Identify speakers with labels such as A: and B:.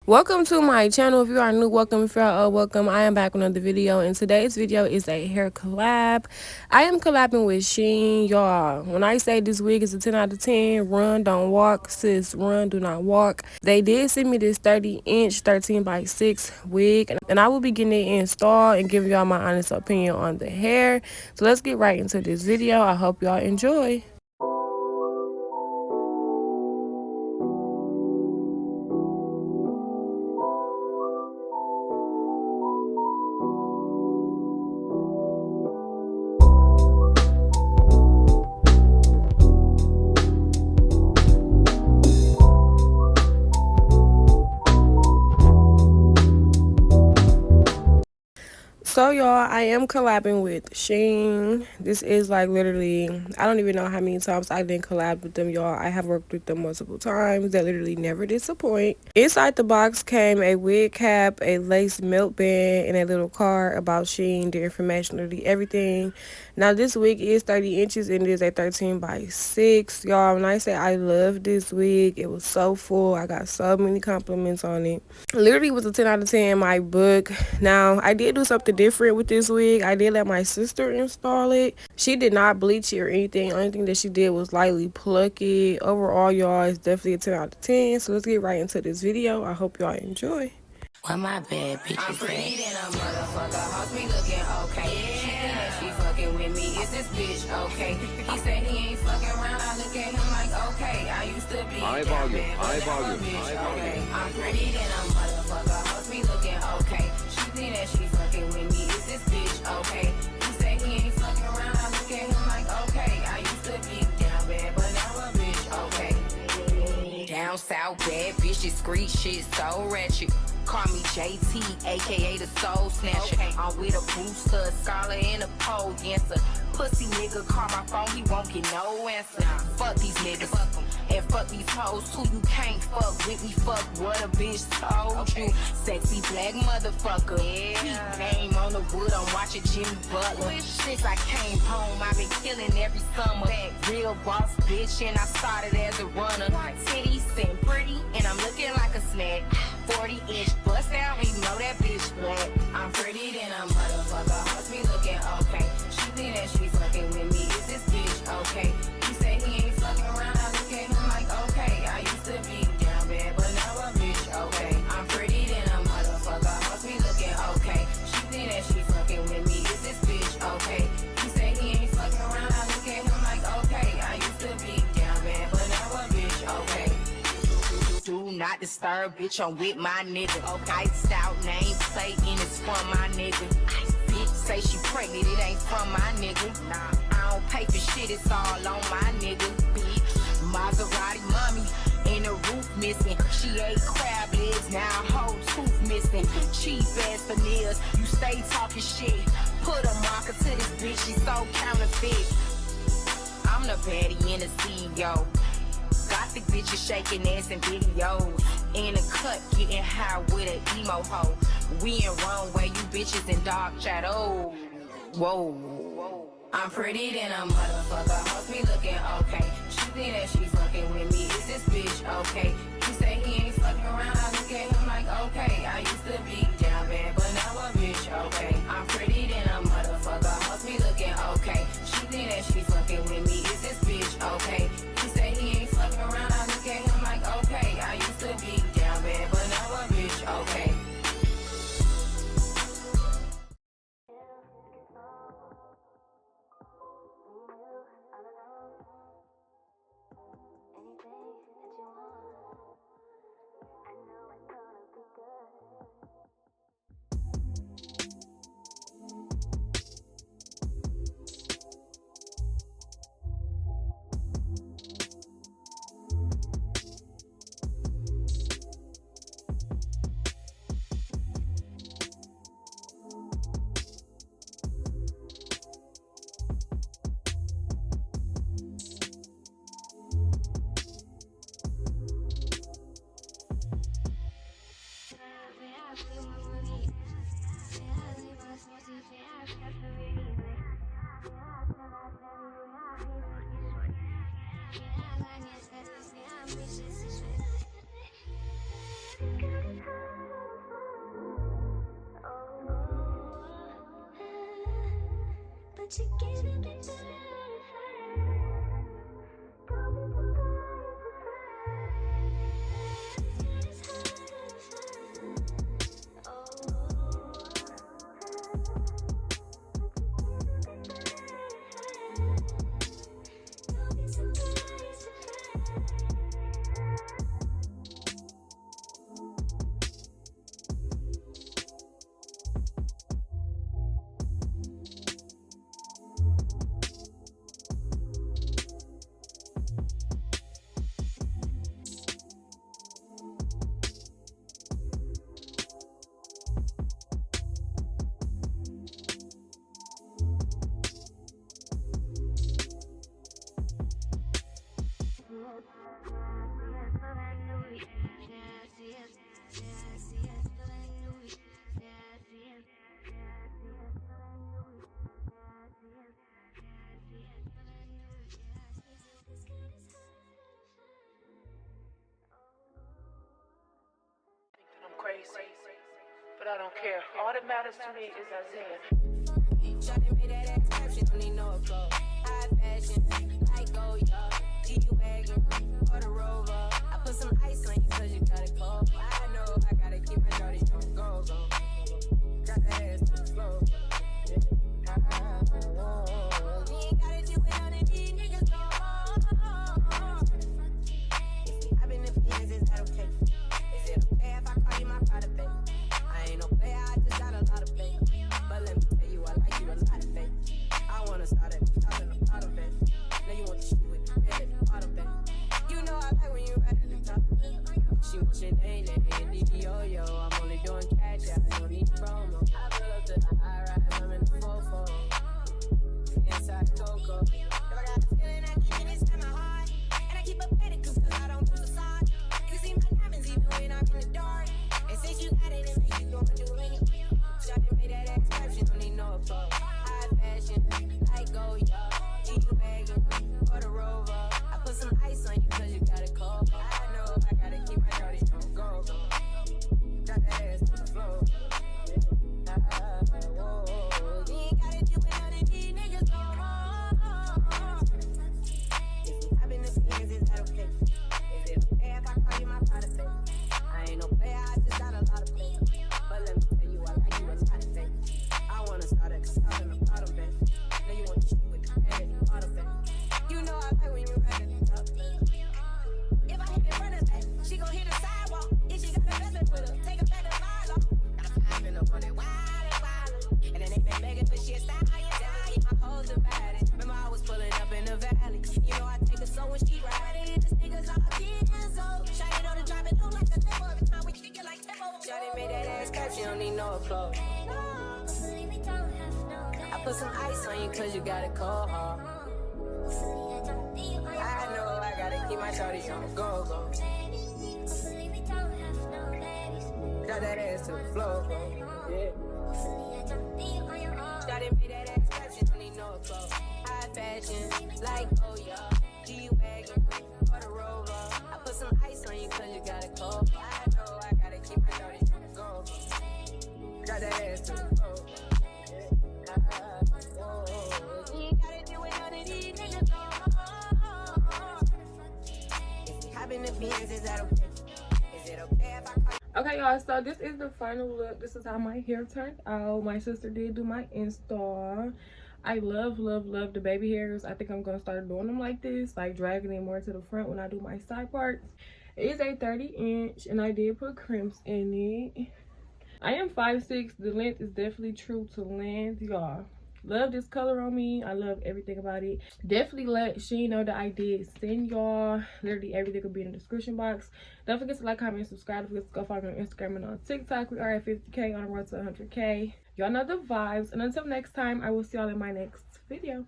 A: Welcome to my channel. If you are new, welcome. If you are old, welcome. I am back with another video, and today's video is a hair collab. I am collabing with Shein, y'all. When I say this wig is a 10 out of 10, run, don't walk, sis, run, do not walk. They did send me this 30-inch 13 by 6 wig, and I will be getting it installed and giving y'all my honest opinion on the hair. So let's get right into this video. I hope y'all enjoy. So y'all, I am collabing with Shein. This is like literally, I don't even know how many times I didn't collab with them, y'all. I have worked with them multiple times. They literally never disappoint. Inside the box came a wig cap, a lace melt band, and a little card about Shein, the information, literally everything. Now this wig is 30 inches and it is a 13 by 6. Y'all, when I say I love this wig, it was so full. I got so many compliments on it. Literally was a 10 out of 10 in my book. Now I did do something different with this wig. I did let my sister install it. She did not bleach it or anything. Only thing that she did was lightly pluck it. Overall, y'all, it's definitely a 10 out of 10. So let's get right into this video. I hope y'all enjoy.
B: Why my bad bitches
C: I'm pretty than a motherfucker, hoes be looking okay. She think that she fucking with me, is this bitch okay? He said he ain't fucking around, I look at him like okay. I used to be
D: high
C: down
D: volume,
C: bad,
D: high
C: but now
D: volume,
C: a bitch
D: high
C: okay.
D: volume.
C: I'm pretty than a motherfucker, hoes be looking okay. She think that she fucking with me, is this bitch okay? He said he ain't fucking around, I look at him like okay. I used to be down bad, but now a bitch okay. Down south bad bitch, discreet shit so ratchet. Call me JT, aka the Soul Snatcher. Okay. I'm with a booster, a scholar, and a pole dancer. Pussy nigga call my phone, he won't get no answer. Fuck these niggas, and fuck these hoes too. You can't fuck with me, fuck what a bitch told you. Sexy black motherfucker, yeah. Name on the wood, I'm watching Jimmy Butler. Since I came home, I've been killing every summer. Real boss bitch, and I started as a runner. Titties and pretty, and I'm looking like a snack. 40-inch bust down, you know that bitch black. I'm pretty than a motherfucker, hoes be looking okay. She think that she fucking with me, is this bitch okay? He said he ain't fucking around, I look at him like okay. I used to be down bad, but now a bitch okay. I'm pretty than a motherfucker, hoes be looking okay. She think that she fucking with me, is this bitch okay? He said he ain't fucking around, I look at him like okay. I used to be down bad, but now a bitch okay. Do not disturb, bitch, I'm with my nigga. Okay, stout name plate and it's from my nigga. Bitch say she pregnant, it ain't from my nigga. Nah, I don't pay for shit, it's all on my nigga. Bitch, Maserati mommy, and the roof missing. She ate crab legs, now whole tooth missing. Cheap ass veneers, you stay talking shit. Put a marker to this bitch, she's so counterfeit. I'm the baddie in the CEO. Gothic bitches shaking ass in videos. In a cut, getting high with an emo hoe. We in runway, you bitches in dark shadow. Whoa. I'm pretty than a motherfucker, hoes be looking okay. She think that she fucking with me, is this bitch okay? He say he ain't fucking around, I look at him like okay. I used to be down bad, but now a bitch okay. I'm pretty than a motherfucker, hoes be looking okay. She think that she fucking with me, is this bitch okay? He say he ain't fucking around, I look at him like okay. I used to be down bad, but now a bitch okay.
E: Got
D: I'm crazy, but I don't care. All that matters to me is Isaiah.
C: Shawty made that ass clap, she don't need no applause. High fashion, like go y'all. G-Wagon, or the Rover. I put some ice on you cause you got it cold. I know I gotta keep my shawty on go. Drop the ass to the floor. You ain't gotta do it on these niggas no more. I've been in feelings, is that okay? Is it okay if I call you my private babe? I ain't no player, I just got a lot of faith. But let me tell you, I like you a lot of faith. I wanna start at the top and the bottom, babe. Now you want to shoot with the bed at the bottom, babe. You know I like when you right at the top. She wants your name, yo. I'm only doing cash, yeah, I don't need promo. I pull up to the high rise, I'm in the 4-4. Inside Coco. If I got a feeling, I keep it inside my heart. And I keep a pedicure cause I don't lose a sign. You can see my diamonds even when I'm in the dark. And since you got it, it makes you gonna do anything. Shawty made that ass clap, she don't need no applause. High fashion, like go, y'all. G-Wagon, or the Rover. I put some ice on you cause you got it cold. I know I gotta keep my shawty on go. Drop that ass to the floor. Whoa. You ain't gotta do it on these niggas no more. I've been in feelings, is that okay? Is it okay if I call you my private babe? I ain't no player, I just got a lot of faith. But let me tell you, I like you a lot of faith. I wanna start at the top and the bottom, babe. Now you want to shoot with the head at the bottom, babe. You know I like when you right at the top. If I hit in front of that, she gon' hit the sidewalk. If she got a message with her, take her back to Milo. Got a 5 in up on that wild. And then they been begging for shit, style. My hoes divided. Remember I was pulling up in the valley. You know I take her so when she ride it. This nigga's all years old. Shawty know to drive it low like a demo. Every time we kick it like tempo. Shawty made that ass clap, she don't need no applause. I put some ice on you cause you got it cold. I know I gotta keep my shawty on go. Drop that ass to the floor. Yeah. Shawty made that ass clap, she don't need no applause. High fashion, like oh yeah. G-Wagon, or the Rover. I put some ice on you cause you got it cold. I know I gotta keep my shawty on go. Drop that ass to the floor. You ain't gotta do it on these niggas no more. I've been in feelings, is that okay? Is it okay if I call you?
A: Okay, y'all, so this is the final look. This is how my hair turned out. My sister did do my install. I love the baby hairs. I think I'm gonna start doing them like this, like dragging it more to the front when I do my side parts. It is a 30-inch and I did put crimps in it. I am 5'6". The length is definitely true to length, y'all. Love this color on me. I love everything about it. Definitely let Shein know that I did send y'all. Literally everything will be in the description box. Don't forget to like, comment, and subscribe. Don't forget to go follow me on Instagram and on TikTok. We are at 50K on the road to 100K. Y'all know the vibes. And until next time, I will see y'all in my next video.